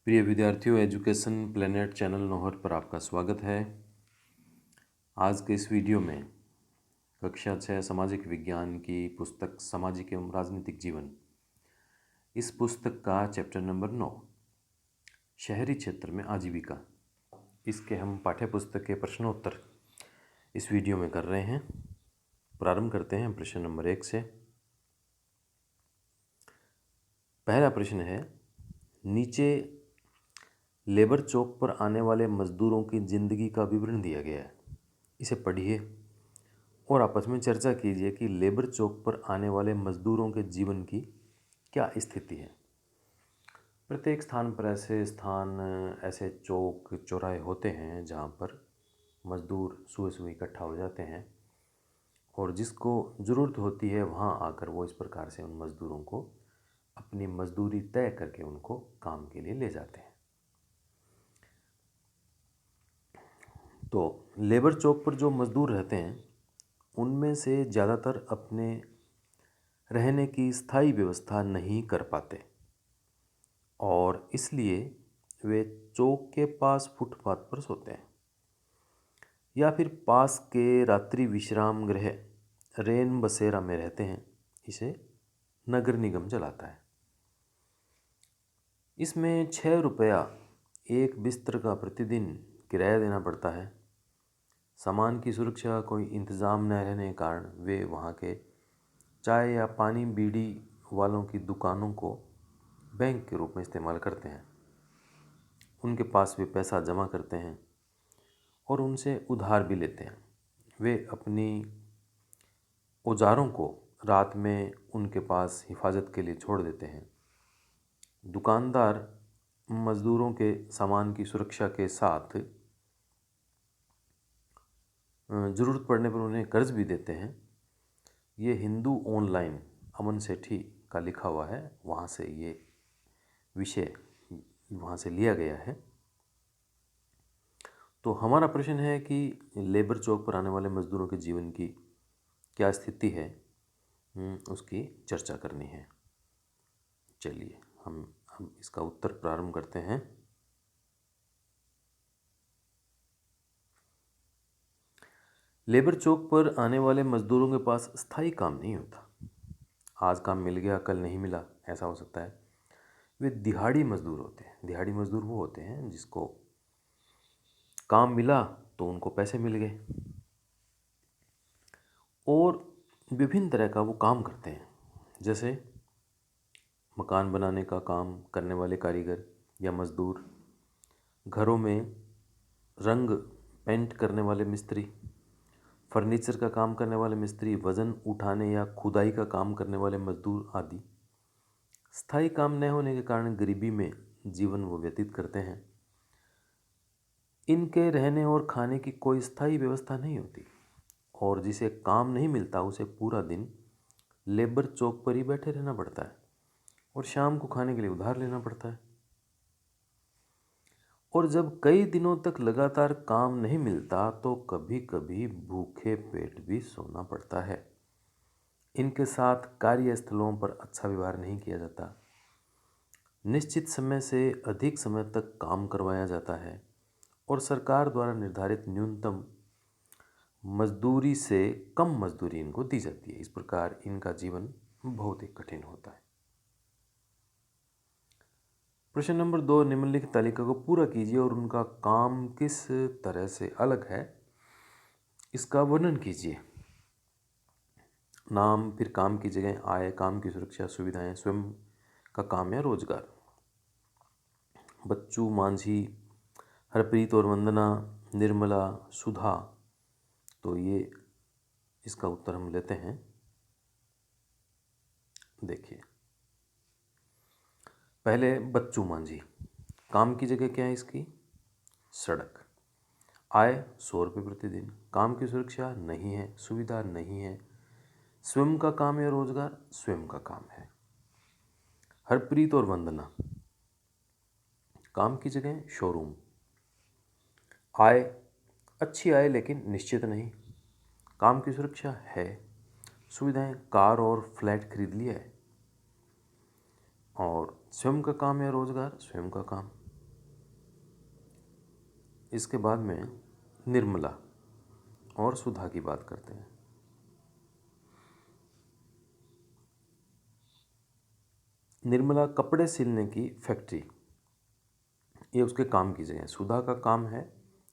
प्रिय विद्यार्थियों, education planet channel Nohar पर आपका स्वागत है। आज के इस वीडियो में कक्षा 6 सामाजिक विज्ञान की पुस्तक सामाजिक एवं राजनीतिक जीवन, इस पुस्तक का चैप्टर नंबर 9 शहरी क्षेत्र में आजीविका, इसके हम पाठ्य पुस्तक के प्रश्नोत्तर इस वीडियो में कर रहे हैं। प्रारंभ करते हैं प्रश्न नंबर 1 से। पहला प्रश्न है, नीचे लेबर चौक पर आने वाले मजदूरों की जिंदगी का विवरण दिया गया है। इसे पढ़िए और आपस में चर्चा कीजिए कि लेबर चौक पर आने वाले मजदूरों के जीवन की क्या स्थिति है। प्रत्येक स्थान पर ऐसे चौक चौराहे होते हैं जहाँ पर मजदूर सुबह सुबह इकट्ठा हो जाते हैं और जिसको ज़रूरत होती है वहाँ आकर वो इस प्रकार से उन मजदूरों को अपनी मजदूरी तय करके उनको काम के लिए ले जाते हैं। तो लेबर चौक पर जो मजदूर रहते हैं उनमें से ज़्यादातर अपने रहने की स्थायी व्यवस्था नहीं कर पाते और इसलिए वे चौक के पास फुटपाथ पर सोते हैं या फिर पास के रात्रि विश्राम गृह रेन बसेरा में रहते हैं। इसे नगर निगम चलाता है। इसमें 6 रुपया एक बिस्तर का प्रतिदिन किराया देना पड़ता है। सामान की सुरक्षा का कोई इंतज़ाम न रहने के कारण वे वहाँ के चाय या पानी बीड़ी वालों की दुकानों को बैंक के रूप में इस्तेमाल करते हैं। उनके पास वे पैसा जमा करते हैं और उनसे उधार भी लेते हैं। वे अपनी औजारों को रात में उनके पास हिफाजत के लिए छोड़ देते हैं। दुकानदार मज़दूरों के सामान की सुरक्षा के साथ ज़रूरत पड़ने पर उन्हें कर्ज भी देते हैं। ये हिंदू ऑनलाइन अमन सेठी का लिखा हुआ है, वहाँ से ये विषय वहाँ से लिया गया है। तो हमारा प्रश्न है कि लेबर चौक पर आने वाले मज़दूरों के जीवन की क्या स्थिति है, उसकी चर्चा करनी है। चलिए हम इसका उत्तर प्रारंभ करते हैं। लेबर चौक पर आने वाले मज़दूरों के पास स्थायी काम नहीं होता। आज काम मिल गया कल नहीं मिला, ऐसा हो सकता है। वे दिहाड़ी मज़दूर होते हैं। दिहाड़ी मज़दूर वो होते हैं जिसको काम मिला तो उनको पैसे मिल गए और विभिन्न तरह का वो काम करते हैं, जैसे मकान बनाने का काम करने वाले कारीगर या मज़दूर, घरों में रंग पेंट करने वाले मिस्त्री, फर्नीचर का काम करने वाले मिस्त्री, वज़न उठाने या खुदाई का काम करने वाले मज़दूर आदि। स्थायी काम न होने के कारण गरीबी में जीवन वो व्यतीत करते हैं। इनके रहने और खाने की कोई स्थायी व्यवस्था नहीं होती और जिसे काम नहीं मिलता उसे पूरा दिन लेबर चौक पर ही बैठे रहना पड़ता है और शाम को खाने के लिए उधार लेना पड़ता है। और जब कई दिनों तक लगातार काम नहीं मिलता तो कभी कभी भूखे पेट भी सोना पड़ता है। इनके साथ कार्यस्थलों पर अच्छा व्यवहार नहीं किया जाता। निश्चित समय से अधिक समय तक काम करवाया जाता है और सरकार द्वारा निर्धारित न्यूनतम मजदूरी से कम मजदूरी इनको दी जाती है। इस प्रकार इनका जीवन बहुत ही कठिन होता है। प्रश्न नंबर 2, निम्नलिखित तालिका को पूरा कीजिए और उनका काम किस तरह से अलग है इसका वर्णन कीजिए। नाम, फिर काम की जगह, आय, काम की सुरक्षा, सुविधाएं, स्वयं का काम या रोजगार। बच्चू, मांझी, हरप्रीत और वंदना, निर्मला, सुधा। तो ये इसका उत्तर हम लेते हैं। देखिए, पहले बच्चू मांझी, काम की जगह क्या है इसकी? सड़क। आय 100 रुपये प्रतिदिन। काम की सुरक्षा नहीं है, सुविधा नहीं है। स्वयं का काम या रोजगार, स्वयं का काम है। हरप्रीत और वंदना, काम की जगह शोरूम। आय अच्छी आय लेकिन निश्चित नहीं। काम की सुरक्षा है, सुविधाएं कार और फ्लैट खरीद लिया है। और स्वयं का काम या रोजगार, स्वयं का काम। इसके बाद में निर्मला और सुधा की बात करते हैं। निर्मला कपड़े सिलने की फैक्ट्री, ये उसके काम की जगह है। सुधा का काम है,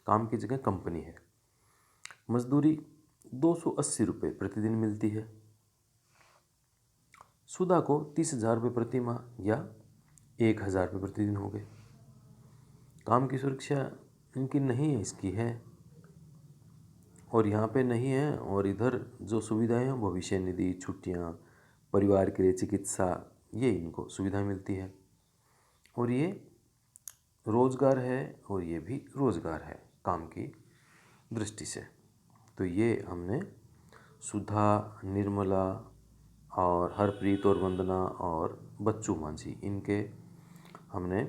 काम की जगह कंपनी है। मजदूरी 280 रुपये प्रतिदिन मिलती है। सुधा को 30,000 रुपये प्रति माह या 1,000 रुपये प्रतिदिन हो गए। काम की सुरक्षा इनकी नहीं है, इसकी है, और यहाँ पे नहीं है। और इधर जो सुविधाएं हैं, भविष्य निधि, छुट्टियाँ, परिवार के लिए चिकित्सा, ये इनको सुविधाएं मिलती है। और ये रोज़गार है, और ये भी रोज़गार है काम की दृष्टि से। तो ये हमने सुधा, निर्मला और हरप्रीत और वंदना और बच्चू मांझी, इनके हमने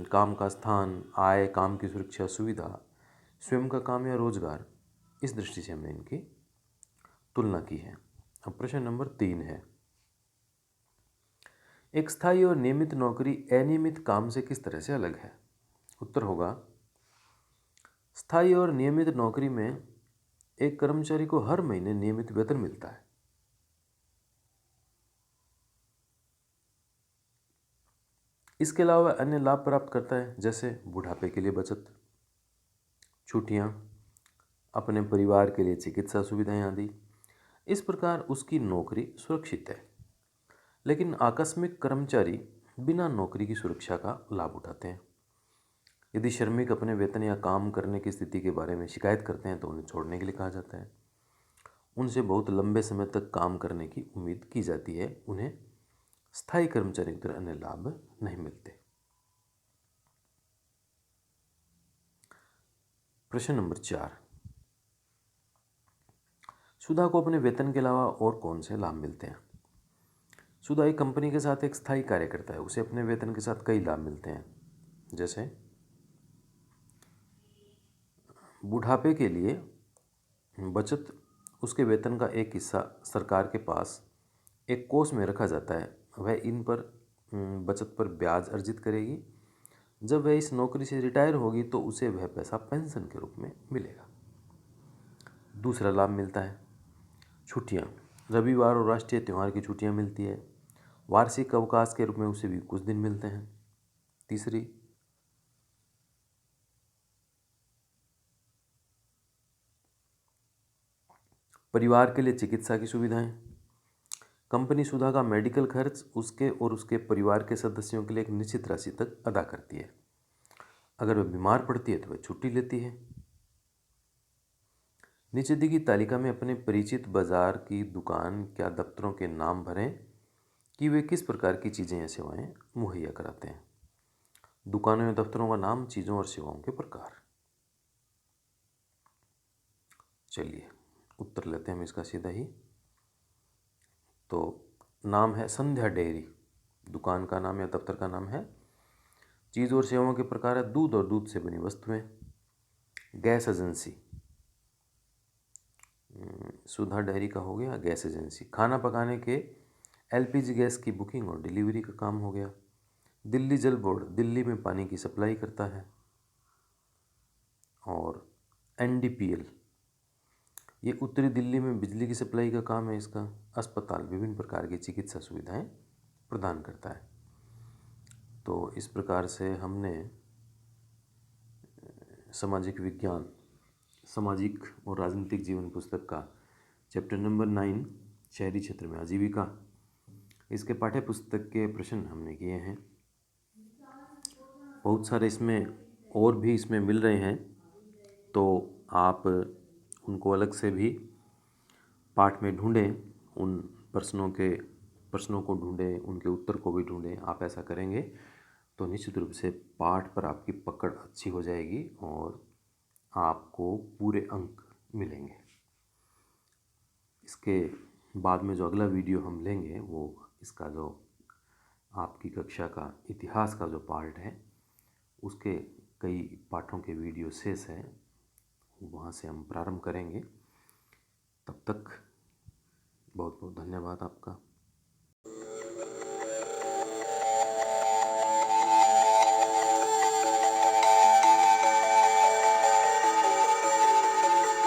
काम का स्थान, आय, काम की सुरक्षा, सुविधा, स्वयं का काम या रोजगार, इस दृष्टि से हमने इनकी तुलना की है। अब प्रश्न नंबर 3 है, एक स्थायी और नियमित नौकरी अनियमित काम से किस तरह से अलग है? उत्तर होगा, स्थायी और नियमित नौकरी में एक कर्मचारी को हर महीने नियमित वेतन मिलता है। इसके अलावा अन्य लाभ प्राप्त करता है, जैसे बुढ़ापे के लिए बचत, छुट्टियां, अपने परिवार के लिए चिकित्सा सुविधाएं आदि। इस प्रकार उसकी नौकरी सुरक्षित है। लेकिन आकस्मिक कर्मचारी बिना नौकरी की सुरक्षा का लाभ उठाते हैं। यदि श्रमिक अपने वेतन या काम करने की स्थिति के बारे में शिकायत करते हैं तो उन्हें छोड़ने के लिए कहा जाता है। उनसे बहुत लंबे समय तक काम करने की उम्मीद की जाती है। उन्हें स्थायी कर्मचारी की तरह अन्य लाभ नहीं मिलते। प्रश्न नंबर 4, सुधा को अपने वेतन के अलावा और कौन से लाभ मिलते हैं? सुधा एक कंपनी के साथ एक स्थायी कार्य करता है, उसे अपने वेतन के साथ कई लाभ मिलते हैं, जैसे बुढ़ापे के लिए बचत, उसके वेतन का एक हिस्सा सरकार के पास एक कोष में रखा जाता है। वह इन पर बचत पर ब्याज अर्जित करेगी। जब वह इस नौकरी से रिटायर होगी तो उसे वह पैसा पेंशन के रूप में मिलेगा। दूसरा लाभ मिलता है छुट्टियाँ, रविवार और राष्ट्रीय त्यौहार की छुट्टियाँ मिलती है। वार्षिक अवकाश के रूप में उसे भी कुछ दिन मिलते हैं। तीसरी, परिवार के लिए चिकित्सा की सुविधाएं। कंपनी सुधा का मेडिकल खर्च उसके और उसके परिवार के सदस्यों के लिए एक निश्चित राशि तक अदा करती है। अगर वह बीमार पड़ती है तो वह छुट्टी लेती है। नीचे दी गई तालिका में अपने परिचित बाजार की दुकान या दफ्तरों के नाम भरें कि वे किस प्रकार की चीज़ें या सेवाएं मुहैया कराते हैं। दुकानों या दफ्तरों का नाम, चीज़ों और सेवाओं के प्रकार। चलिए उत्तर लेते हैं हम इसका सीधा ही। तो नाम है संध्या डेयरी, दुकान का नाम या दफ्तर का नाम है। चीज़ और सेवाओं के प्रकार है दूध और दूध से बनी वस्तुएं। गैस एजेंसी, सुधा डेयरी का हो गया गैस एजेंसी। खाना पकाने के एलपीजी गैस की बुकिंग और डिलीवरी का काम हो गया। दिल्ली जल बोर्ड दिल्ली में पानी की सप्लाई करता है। और एनडीपीएल, ये उत्तरी दिल्ली में बिजली की सप्लाई का काम है इसका। अस्पताल विभिन्न प्रकार की चिकित्सा सुविधाएं प्रदान करता है। तो इस प्रकार से हमने सामाजिक विज्ञान, सामाजिक और राजनीतिक जीवन पुस्तक का चैप्टर नंबर 9 शहरी क्षेत्र में आजीविका, इसके पाठ्य पुस्तक के प्रश्न हमने किए हैं। बहुत सारे इसमें और भी इसमें मिल रहे हैं, तो आप उनको अलग से भी पाठ में ढूंढें। उन प्रश्नों को ढूंढें, उनके उत्तर को भी ढूंढें। आप ऐसा करेंगे तो निश्चित रूप से पाठ पर आपकी पकड़ अच्छी हो जाएगी और आपको पूरे अंक मिलेंगे। इसके बाद में जो अगला वीडियो हम लेंगे वो इसका जो आपकी कक्षा का इतिहास का जो पार्ट है उसके कई पाठों के वीडियो शेष हैं, वहाँ से हम प्रारंभ करेंगे। तब तक बहुत बहुत धन्यवाद आपका।